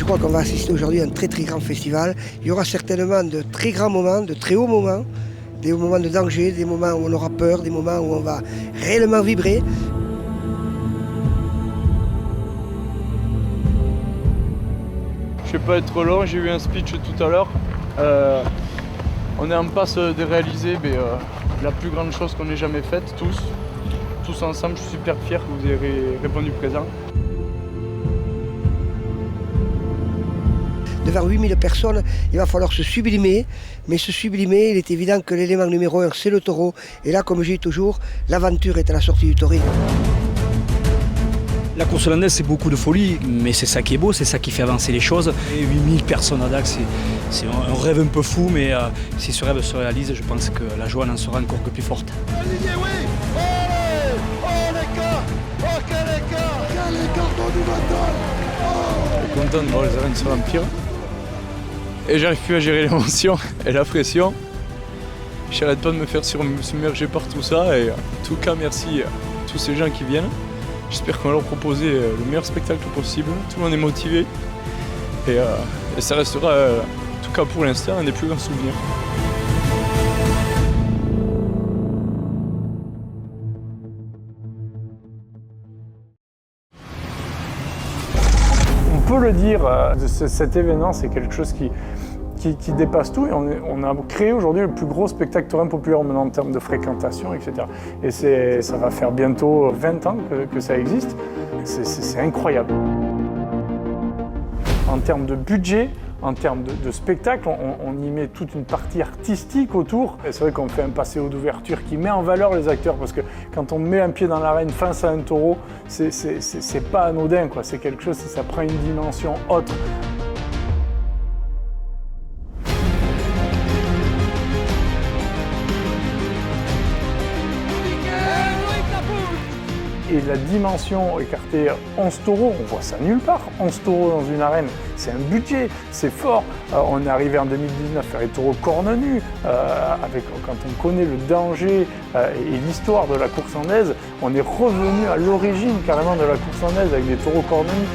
crois qu'on va assister aujourd'hui à un très très grand festival. Il y aura certainement de très grands moments, de très hauts moments, des moments de danger, des moments où on aura peur, des moments où on va réellement vibrer. Je ne vais pas être long, j'ai eu un speech tout à l'heure. On est en passe de réaliser la plus grande chose qu'on ait jamais faite, tous ensemble. Je suis super fier que vous ayez répondu présent. Devant 8000 personnes, il va falloir se sublimer, mais se sublimer, il est évident que l'élément numéro 1, c'est le taureau. Et là, comme je dis toujours, l'aventure est à la sortie du tauril. La course hollandaise, c'est beaucoup de folie, mais c'est ça qui est beau, c'est ça qui fait avancer les choses. Et 8000 personnes à Dax, c'est un rêve un peu fou, mais si ce rêve se réalise, je pense que la joie en sera encore que plus forte. Olivier, oui! Oh l'écart! Oh quel écart! Quel écart du matin! Je suis content de voir les arènes sur l'Empire. Et j'arrive plus à gérer l'émotion et la pression. Je n'arrête pas de me faire submerger par tout ça. Et en tout cas, merci à tous ces gens qui viennent. J'espère qu'on va leur proposer le meilleur spectacle possible. Tout le monde est motivé. Et ça restera, en tout cas pour l'instant, un des plus grands souvenirs. On peut le dire, cet événement, c'est quelque chose qui dépasse tout. Et on a créé aujourd'hui le plus gros spectacle taurin populaire maintenant en termes de fréquentation, etc. Et ça va faire bientôt 20 ans que ça existe. C'est incroyable. En termes de budget, en termes de spectacle, on y met toute une partie artistique autour. Et c'est vrai qu'on fait un passéo d'ouverture qui met en valeur les acteurs, parce que quand on met un pied dans l'arène face à un taureau, c'est pas anodin, quoi. C'est quelque chose, ça prend une dimension autre. Et la dimension écartée 11 taureaux, on voit ça nulle part. 11 taureaux dans une arène, c'est un budget, c'est fort. On est arrivé en 2019 à faire les taureaux cornes nues. Quand on connaît le danger et l'histoire de la course andaise, on est revenu à l'origine carrément de la course andaise avec des taureaux cornes nues.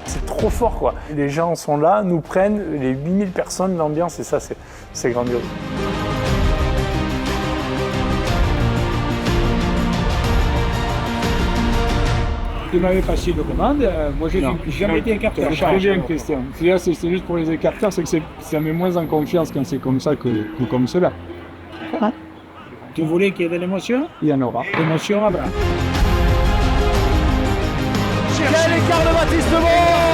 C'est trop fort, quoi. Les gens sont là, nous prennent, les 8000 personnes, l'ambiance, et ça, c'est grandiose. Tu m'avais passé de commande, moi j'ai jamais été écarteur. Très bien, Christian. C'est juste pour les écarteurs, c'est que ça met moins en confiance quand c'est comme ça que comme cela. Ah. Tu voulais qu'il y ait de l'émotion? Il y en aura. L'émotion à bras. Quel écart de Baptiste Mort!